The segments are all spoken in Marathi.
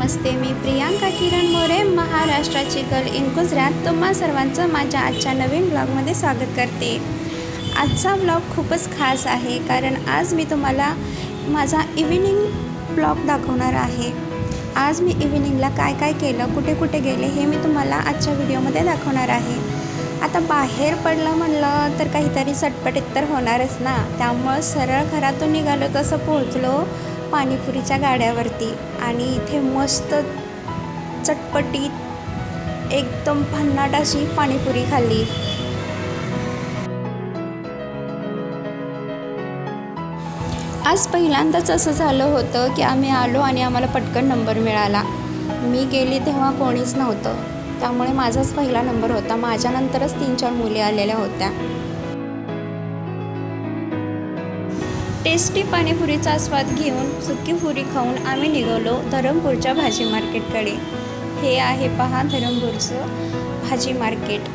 नमस्ते, मी प्रियांका किरण मोरे, महाराष्ट्राची गर्ल इन गुजरात तुम्हा सर्वांचं माझ्या आजच्या नवीन ब्लॉगमध्ये स्वागत करते। आजचा ब्लॉग खूपच खास आहे कारण आज मी तुम्हाला माझा इव्हिनिंग ब्लॉग दाखवणार आहे। आज मी इव्हिनिंगला काय काय केलं, कुठे कुठे गेले हे मी तुम्हाला आजच्या व्हिडिओमध्ये दाखवणार आहे। आता बाहेर पडलं म्हणलं तर काहीतरी चटपटीत तर होणारच ना, त्यामुळे सरळ घरातून निघालो तसं पोहोचलो पाणीपुरीच्या गाड्यावरती आणि इथे मस्त चटपटीत एकदम भन्नाट अशी पाणीपुरी खाल्ली। आज पहिल्यांदाच असं झालं होतं की आम्ही आलो आणि आम्हाला पटकन नंबर मिळाला। मी गेली तेव्हा कोणीच नव्हतं, त्यामुळे माझाच पहिला नंबर होता। माझ्यानंतरच 3-4 मुली आलेल्या होत्या। टेस्टी पाणीपुरीचा स्वाद घेऊन सुकी पुरी खाऊन आम्ही निघालो धरमपूरच्या भाजी मार्केटकडे। हे आहे पहा धरमपूरचं भाजी मार्केट।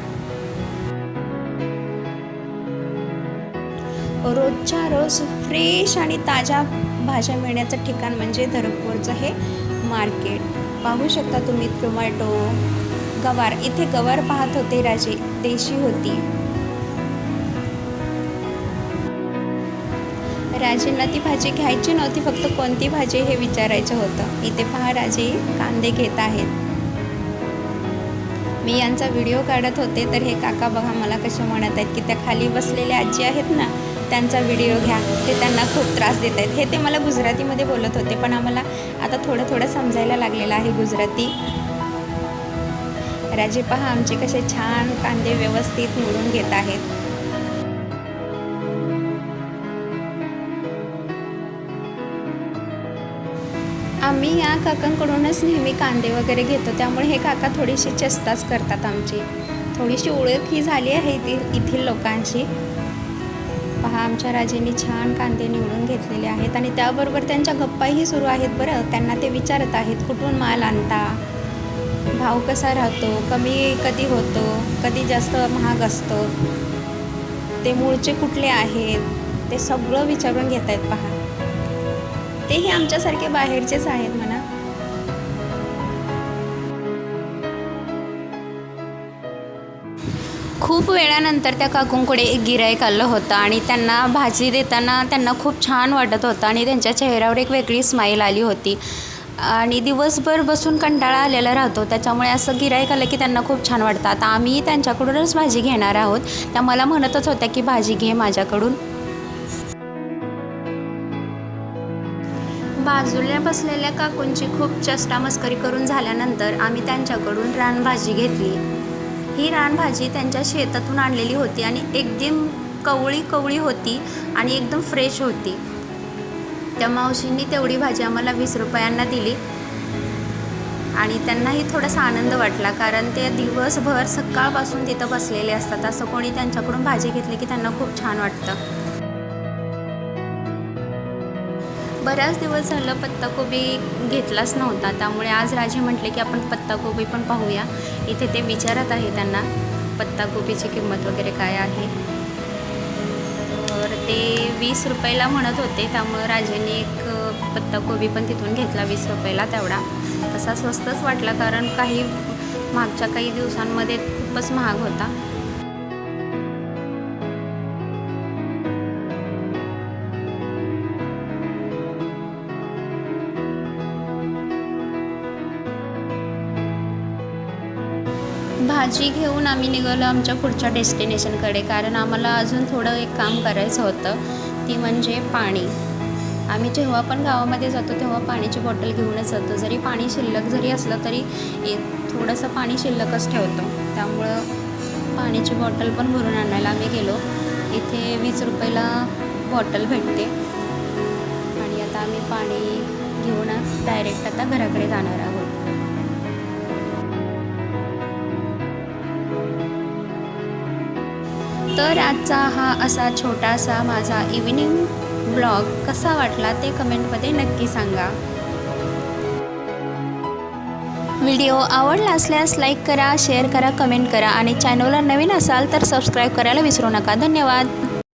रोजच्या रोज फ्रेश आणि ताज्या भाज्या मिळण्याचं ठिकाण म्हणजे धरमपूरचं हे मार्केट। पाहू शकता तुम्ही टोमॅटो, गवार, इथे गवार पाहत होते राजे, देशी होती। राजेंना ती भाजी घ्यायची नव्हती, फक्त कोणती भाजी हे विचारायचं होतं। इथे पहा राजे कांदे घेत आहेत। मी यांचा व्हिडिओ काढत होते तर हे काका बघा मला कसे म्हणत आहेत की त्या खाली बसलेल्या आजी आहेत ना, त्यांचा व्हिडिओ घ्या, ते त्यांना खूप त्रास देत आहेत। हे ते मला गुजरातीमध्ये बोलत होते, पण आम्हाला आता थोडं समजायला लागलेलं आहे गुजराती। राजे पहा आमचे कसे छान कांदे व्यवस्थित मोडून घेत आहेत। आम्ही या काकांकडूनच नेहमी कांदे वगैरे घेतो, त्यामुळे हे काका थोडीशी चेष्टाच करतात आमची। थोडीशी ओळख ही झाली आहे इथील लोकांशी। पहा आमच्या राजेंनी छान कांदे निवडून घेतलेले आहेत आणि त्याबरोबर त्यांच्या गप्पाही सुरू आहेत बरं। त्यांना ते विचारत आहेत कुठून माल आणता, भाव कसा राहतो, कमी कधी होतो, कधी जास्त महाग असतो, ते मूळचे कुठले आहेत, ते सगळं विचारून घेत आहेत पहा। तेही आमच्यासारखे बाहेरचेच आहेत म्हणा। खूप वेळानंतर त्या काकूंकडे एक गिऱ्हाईक आलं होतं आणि त्यांना भाजी देताना त्यांना खूप छान वाटत होतं आणि त्यांच्या चेहऱ्यावर एक वेगळी स्माईल आली होती। आणि दिवसभर बसून कंटाळा आलेला राहतो, त्याच्यामुळे असं गिऱ्हाईक आलं की त्यांना खूप छान वाटतं। आता आम्ही त्यांच्याकडूनच भाजी घेणार आहोत। त्या मला म्हणतच होत्या की भाजी घे माझ्याकडून। बाजूला बसलेल्या काकूंची खूप चेष्टा मस्करी करून झाल्यानंतर आम्ही त्यांच्याकडून रानभाजी घेतली। ही रानभाजी त्यांच्या शेतातून आणलेली होती आणि एकदम कवळी होती आणि एकदम फ्रेश होती। त्या मावशींनी तेवढी भाजी आम्हाला 20 रुपयांना दिली आणि त्यांनाही थोडासा आनंद वाटला, कारण ते दिवसभर सकाळपासून तिथं बसलेले असतात। असं कोणी त्यांच्याकडून भाजी घेतली की त्यांना खूप छान वाटतं। बऱ्याच दिवस झालं पत्ताकोबी घेतलाच नव्हता, त्यामुळे आज राजे म्हटले की आपण पत्ताकोबी पण पाहूया। इथे ते विचारत आहे त्यांना पत्ताकोबीची किंमत वगैरे काय आहे, तर ते 20 रुपयाला म्हणत होते, त्यामुळे राजेने एक पत्ताकोबी पण तिथून घेतला 20 रुपयाला। तेवढा तसा स्वस्तच वाटला, कारण मागच्या काही दिवसांमध्ये खूपच महाग होता। भाजी घेऊन आम्ही निघालो आमच्या पुढच्या डेस्टिनेशनकडे, कारण आम्हाला अजून थोडं एक काम करायचं होतं, ती म्हणजे पाणी। आम्ही जेव्हा पण गावामध्ये जातो तेव्हा पाण्याची बॉटल घेऊनच जातो। जरी पाणी शिल्लक जरी असलं तरी थोडंसं पाणी शिल्लकच ठेवतो, त्यामुळं पाण्याची बॉटल पण भरून आणायला आम्ही गेलो। इथे 20 रुपयाला बॉटल भेटते आणि आता आम्ही पाणी घेऊन डायरेक्ट आता घराकडे जाणार आहोत। तर आजचा हा असा छोटासा माझा इव्हिनिंग ब्लॉग कसा वाटला ते कमेंटमध्ये नक्की सांगा। व्हिडिओ आवडला असल्यास लाईक करा, शेअर करा, कमेंट करा आणि चॅनलला नवीन असाल तर सबस्क्राईब करायला विसरू नका। धन्यवाद।